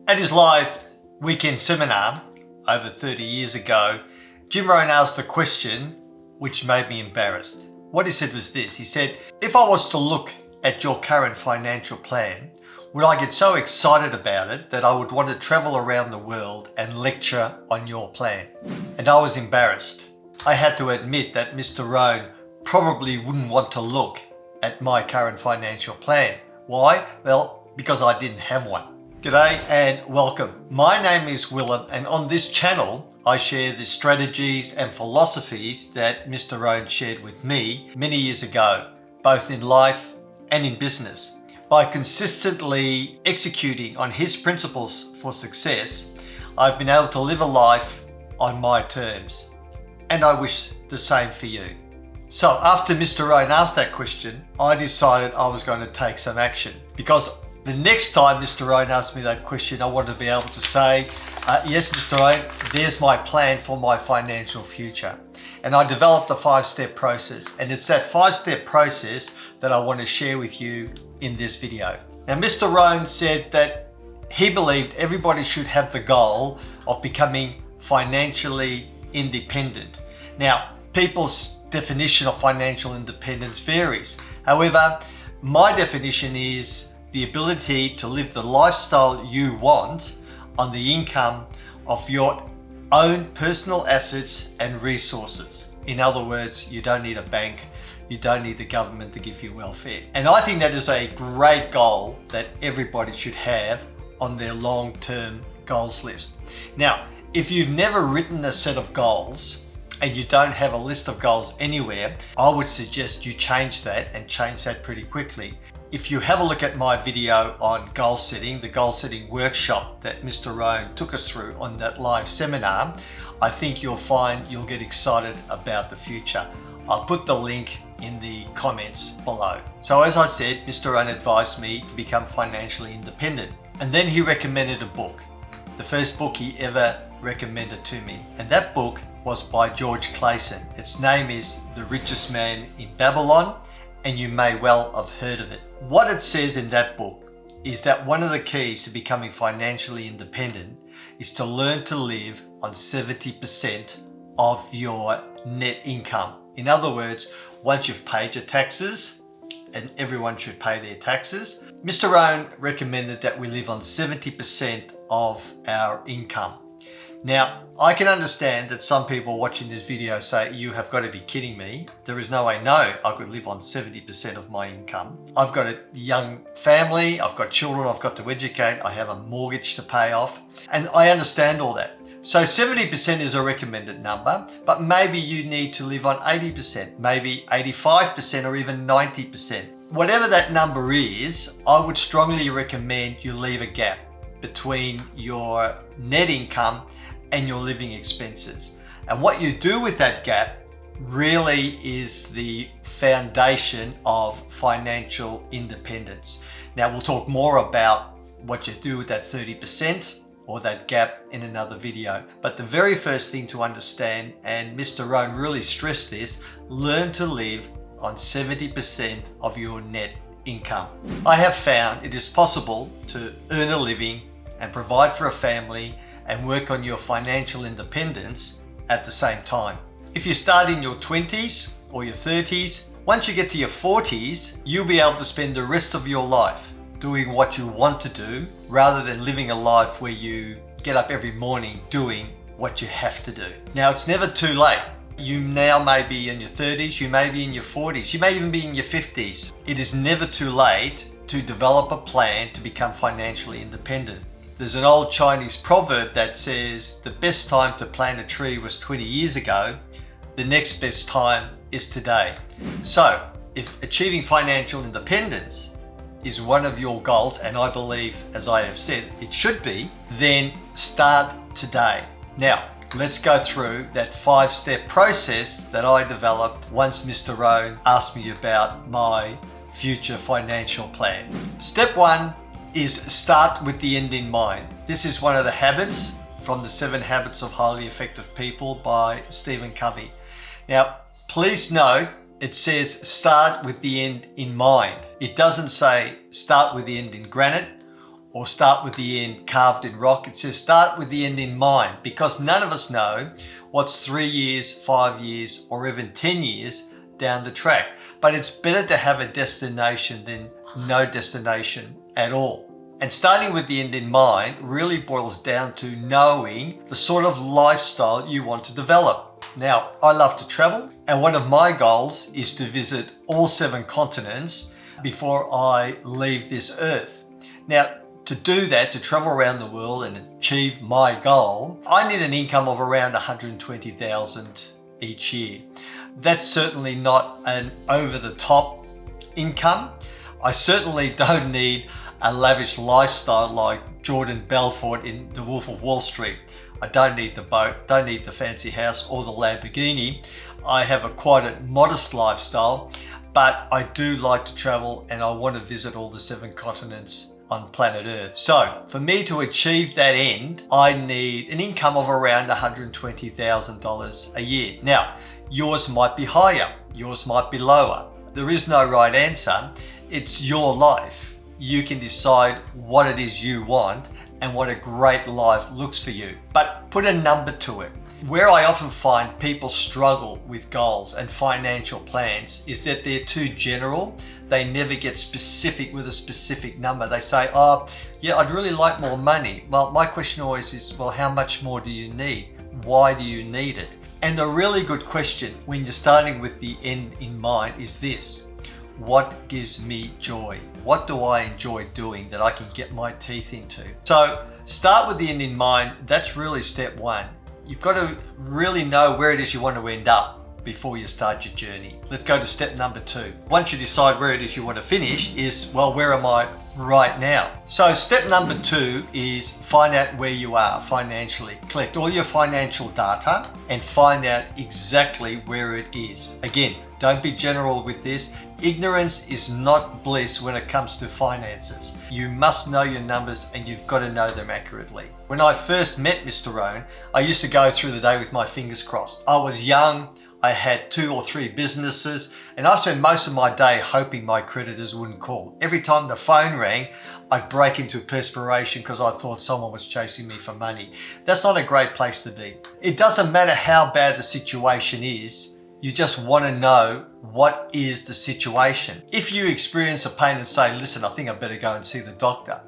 At his live weekend seminar over 30 years ago, Jim Rohn asked a question which made me embarrassed. What he said was this. He said, if I was to look at your current financial plan, would I get so excited about it that I would want to travel around the world and lecture on your plan? And I was embarrassed. I had to admit that Mr. Rohn probably wouldn't want to look at my current financial plan. Why? Well, because I didn't have one. G'day and welcome. My name is Willem, and on this channel I share the strategies and philosophies that Mr. Rohn shared with me many years ago, both in life and in business. By consistently executing on his principles for success, I've been able to live a life on my terms, and I wish the same for you. So after Mr. Rohn asked that question, I decided I was going to take some action, because the next time Mr. Rohn asked me that question, I wanted to be able to say, yes, Mr. Rohn, there's my plan for my financial future. And I developed a 5-step process, and it's that 5-step process that I want to share with you in this video. Now, Mr. Rohn said that he believed everybody should have the goal of becoming financially independent. Now, people's definition of financial independence varies. However, my definition is the ability to live the lifestyle you want on the income of your own personal assets and resources. In other words, you don't need a bank, you don't need the government to give you welfare. And I think that is a great goal that everybody should have on their long-term goals list. Now, if you've never written a set of goals and you don't have a list of goals anywhere, I would suggest you change that, and change that pretty quickly. If you have a look at my video on goal setting, the goal setting workshop that Mr. Rohn took us through on that live seminar, I think you'll find you'll get excited about the future. I'll put the link in the comments below. So as I said, Mr. Rohn advised me to become financially independent. And then he recommended a book, the first book he ever recommended to me. And that book was by George Clason. Its name is The Richest Man in Babylon, and you may well have heard of it. What it says in that book is that one of the keys to becoming financially independent is to learn to live on 70% of your net income. In other words, once you've paid your taxes, and everyone should pay their taxes, Mr. Rohn recommended that we live on 70% of our income. Now, I can understand that some people watching this video say, you have got to be kidding me. There is no way, no, I could live on 70% of my income. I've got a young family, I've got children I've got to educate, I have a mortgage to pay off, and I understand all that. So 70% is a recommended number, but maybe you need to live on 80%, maybe 85% or even 90%. Whatever that number is, I would strongly recommend you leave a gap between your net income and your living expenses. And what you do with that gap really is the foundation of financial independence. Now, we'll talk more about what you do with that 30% or that gap in another video. But the very first thing to understand, and Mr. Rohn really stressed this, learn to live on 70% of your net income. I have found it is possible to earn a living and provide for a family and work on your financial independence at the same time. If you start in your 20s or your 30s, once you get to your 40s, you'll be able to spend the rest of your life doing what you want to do, rather than living a life where you get up every morning doing what you have to do. Now, it's never too late. You now may be in your 30s, you may be in your 40s, you may even be in your 50s. It is never too late to develop a plan to become financially independent. There's an old Chinese proverb that says the best time to plant a tree was 20 years ago, the next best time is today. So if achieving financial independence is one of your goals, and I believe, as I have said, it should be, then start today. Now, let's go through that 5-step process that I developed once Mr. Rohn asked me about my future financial plan. Step 1 is start with the end in mind. This is one of the habits from the 7 Habits of Highly Effective People by Stephen Covey. Now, please note, it says start with the end in mind. It doesn't say start with the end in granite or start with the end carved in rock. It says start with the end in mind, because none of us know what's 3 years, 5 years, or even 10 years down the track. But it's better to have a destination than no destination at all. And starting with the end in mind really boils down to knowing the sort of lifestyle you want to develop. Now, I love to travel, and one of my goals is to visit all 7 continents before I leave this earth. Now, to do that, to travel around the world and achieve my goal, I need an income of around $120,000 each year. That's certainly not an over-the-top income. I certainly don't need a lavish lifestyle like Jordan Belfort in The Wolf of Wall Street. I don't need the boat, don't need the fancy house or the Lamborghini. I have quite a modest lifestyle, but I do like to travel and I want to visit all the 7 continents on planet Earth. So for me to achieve that end, I need an income of around $120,000 a year. Now, yours might be higher, yours might be lower. There is no right answer. It's your life. You can decide what it is you want and what a great life looks for you. But put a number to it. Where I often find people struggle with goals and financial plans is that they're too general. They never get specific with a specific number. They say, oh, yeah, I'd really like more money. Well, my question always is, well, how much more do you need? Why do you need it? And a really good question when you're starting with the end in mind is this: what gives me joy? What do I enjoy doing that I can get my teeth into? So start with the end in mind. That's really step 1. You've got to really know where it is you want to end up before you start your journey. Let's go to step number 2. Once you decide where it is you want to finish is, well, where am I right now? So step number 2 is find out where you are financially. Collect all your financial data and find out exactly where it is. Again, don't be general with this. Ignorance is not bliss when it comes to finances. You must know your numbers and you've got to know them accurately. When I first met Mr. Rohn, I used to go through the day with my fingers crossed. I was young, I had 2 or 3 businesses, and I spent most of my day hoping my creditors wouldn't call. Every time the phone rang, I'd break into perspiration because I thought someone was chasing me for money. That's not a great place to be. It doesn't matter how bad the situation is. You just want to know what is the situation. If you experience a pain and say, listen, I think I better go and see the doctor.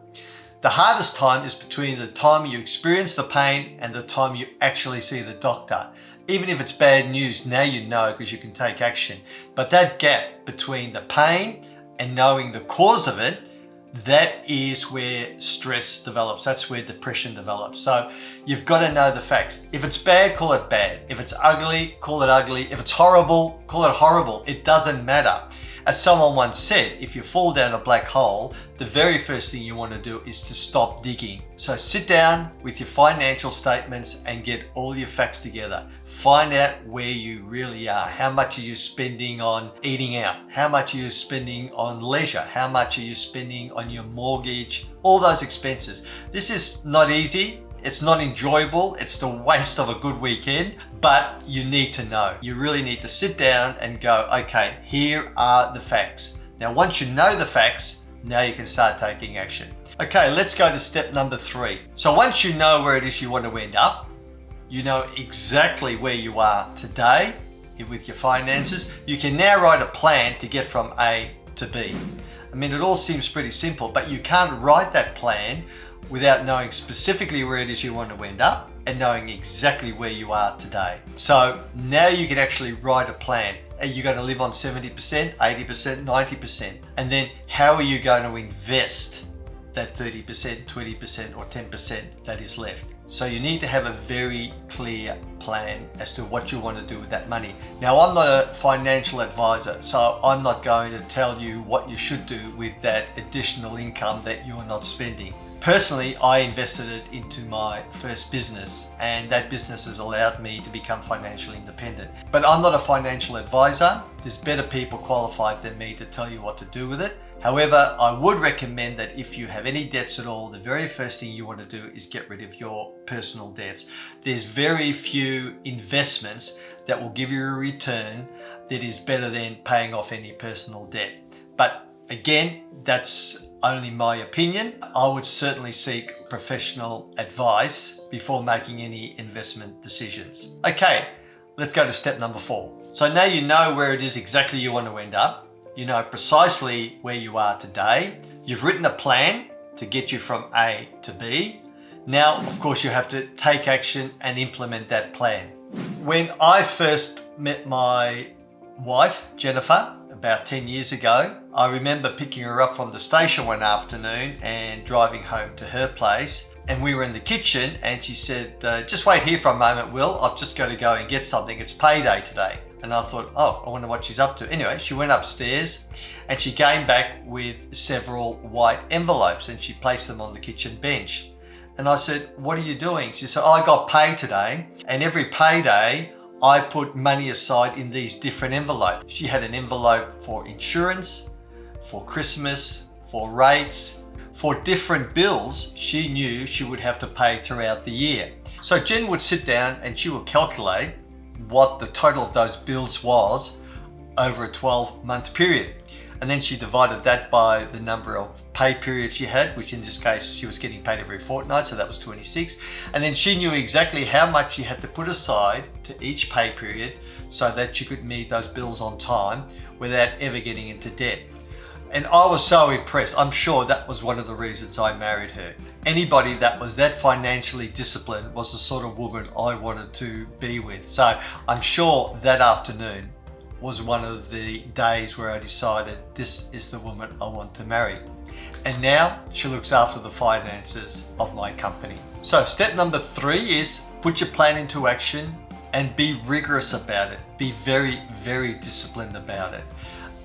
The hardest time is between the time you experience the pain and the time you actually see the doctor. Even if it's bad news, now you know because you can take action. But that gap between the pain and knowing the cause of it, that is where stress develops. That's where depression develops. So you've got to know the facts. If it's bad, call it bad. If it's ugly, call it ugly. If it's horrible, call it horrible. It doesn't matter. As someone once said, if you fall down a black hole, the very first thing you want to do is to stop digging. So sit down with your financial statements and get all your facts together. Find out where you really are. How much are you spending on eating out? How much are you spending on leisure? How much are you spending on your mortgage? All those expenses. This is not easy. It's not enjoyable. It's the waste of a good weekend, but you need to know. You really need to sit down and go, okay, here are the facts. Now, once you know the facts, now you can start taking action. Okay, let's go to step number 3. So once you know where it is you want to end up, you know exactly where you are today with your finances, you can now write a plan to get from A to B. I mean, it all seems pretty simple, but you can't write that plan without knowing specifically where it is you want to end up and knowing exactly where you are today. So now you can actually write a plan. Are you going to live on 70%, 80%, 90%? And then how are you going to invest that 30%, 20% or 10% that is left? So you need to have a very clear plan as to what you want to do with that money. Now, I'm not a financial advisor, so I'm not going to tell you what you should do with that additional income that you're not spending. Personally, I invested it into my first business, and that business has allowed me to become financially independent. But I'm not a financial advisor. There's better people qualified than me to tell you what to do with it. However, I would recommend that if you have any debts at all, the very first thing you want to do is get rid of your personal debts. There's very few investments that will give you a return that is better than paying off any personal debt. But Again, that's only my opinion. I would certainly seek professional advice before making any investment decisions. Okay, let's go to step number 4. So now you know where it is exactly you want to end up. You know precisely where you are today. You've written a plan to get you from A to B. Now, of course, you have to take action and implement that plan. When I first met my wife, Jennifer, about 10 years ago, I remember picking her up from the station one afternoon and driving home to her place. And we were in the kitchen and she said, just wait here for a moment, Will. I've just got to go and get something. It's payday today. And I thought, oh, I wonder what she's up to. Anyway, she went upstairs and she came back with several white envelopes and she placed them on the kitchen bench. And I said, what are you doing? She said, oh, I got paid today. And every payday, I put money aside in these different envelopes. She had an envelope for insurance, for Christmas, for rates, for different bills she knew she would have to pay throughout the year. So Jen would sit down and she would calculate what the total of those bills was over a 12-month period. And then she divided that by the number of pay periods she had, which in this case, she was getting paid every fortnight, so that was 26. And then she knew exactly how much she had to put aside to each pay period so that she could meet those bills on time without ever getting into debt. And I was so impressed. I'm sure that was one of the reasons I married her. Anybody that was that financially disciplined was the sort of woman I wanted to be with. So I'm sure that afternoon was one of the days where I decided this is the woman I want to marry. And now she looks after the finances of my company. So step number 3 is put your plan into action and be rigorous about it. Be very, very disciplined about it.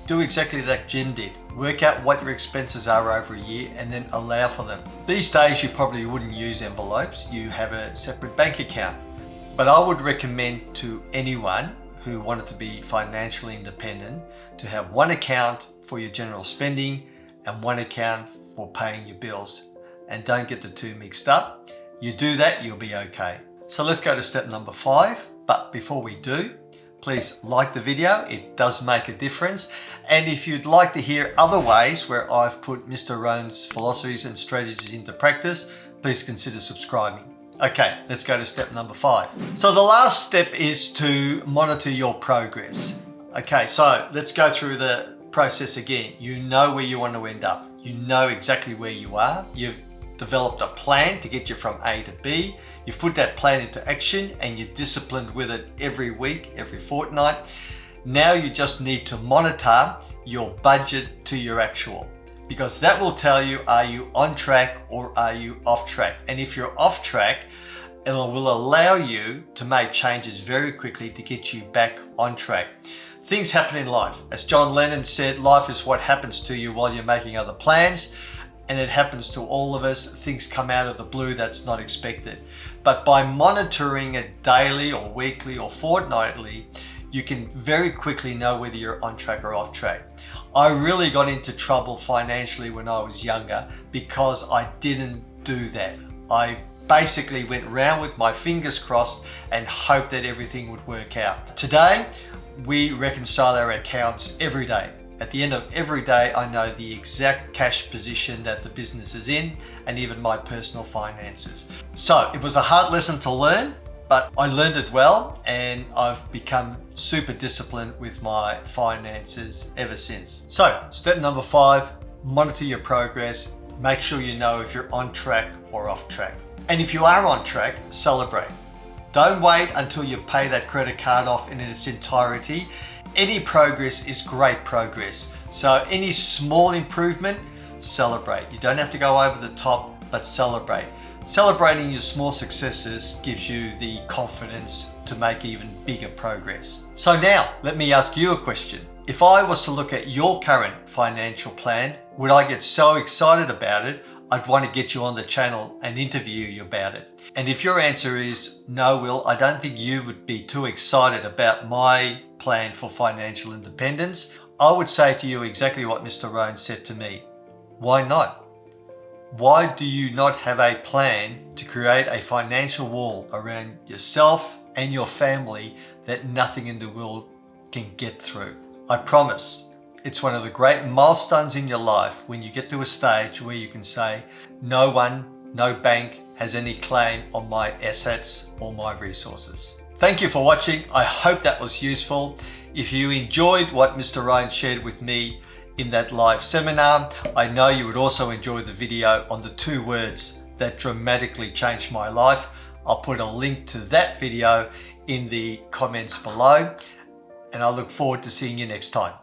Do exactly that Jim did. Work out what your expenses are over a year and then allow for them. These days you probably wouldn't use envelopes. You have a separate bank account. But I would recommend to anyone who wanted to be financially independent to have one account for your general spending and one account for paying your bills. And don't get the two mixed up. You do that, you'll be okay. So let's go to step number 5. But before we do, please like the video. It does make a difference. And if you'd like to hear other ways where I've put Mr. Rohn's philosophies and strategies into practice, please consider subscribing. Okay, let's go to step number 5. So the last step is to monitor your progress. Okay, so let's go through the process again. You know where you want to end up. You know exactly where you are. You've developed a plan to get you from A to B. You've put that plan into action and you're disciplined with it every week, every fortnight. Now you just need to monitor your budget to your actual, because that will tell you, are you on track or are you off track? And if you're off track, it will allow you to make changes very quickly to get you back on track. Things happen in life. As John Lennon said, life is what happens to you while you're making other plans. And it happens to all of us. Things come out of the blue that's not expected. But by monitoring it daily or weekly or fortnightly, you can very quickly know whether you're on track or off track. I really got into trouble financially when I was younger because I didn't do that. I basically went around with my fingers crossed and hoped that everything would work out. Today, we reconcile our accounts every day. At the end of every day, I know the exact cash position that the business is in and even my personal finances. So it was a hard lesson to learn, but I learned it well and I've become super disciplined with my finances ever since. So step number 5, monitor your progress. Make sure you know if you're on track or off track. And if you are on track, celebrate. Don't wait until you pay that credit card off in its entirety. Any progress is great progress. So any small improvement, celebrate. You don't have to go over the top, but celebrate. Celebrating your small successes gives you the confidence to make even bigger progress. So now, let me ask you a question. If I was to look at your current financial plan, would I get so excited about it, I'd want to get you on the channel and interview you about it? And if your answer is no, Will, I don't think you would be too excited about my plan for financial independence, I would say to you exactly what Mr. Rohn said to me. Why not? Why do you not have a plan to create a financial wall around yourself and your family that nothing in the world can get through? I promise It's one of the great milestones in your life when you get to a stage where you can say, no one, no bank has any claim on my assets or my resources. Thank you for watching. I hope that was useful. If you enjoyed what Mr. Rohn shared with me in that live seminar, I know you would also enjoy the video on the 2 words that dramatically changed my life. I'll put a link to that video in the comments below, and I look forward to seeing you next time.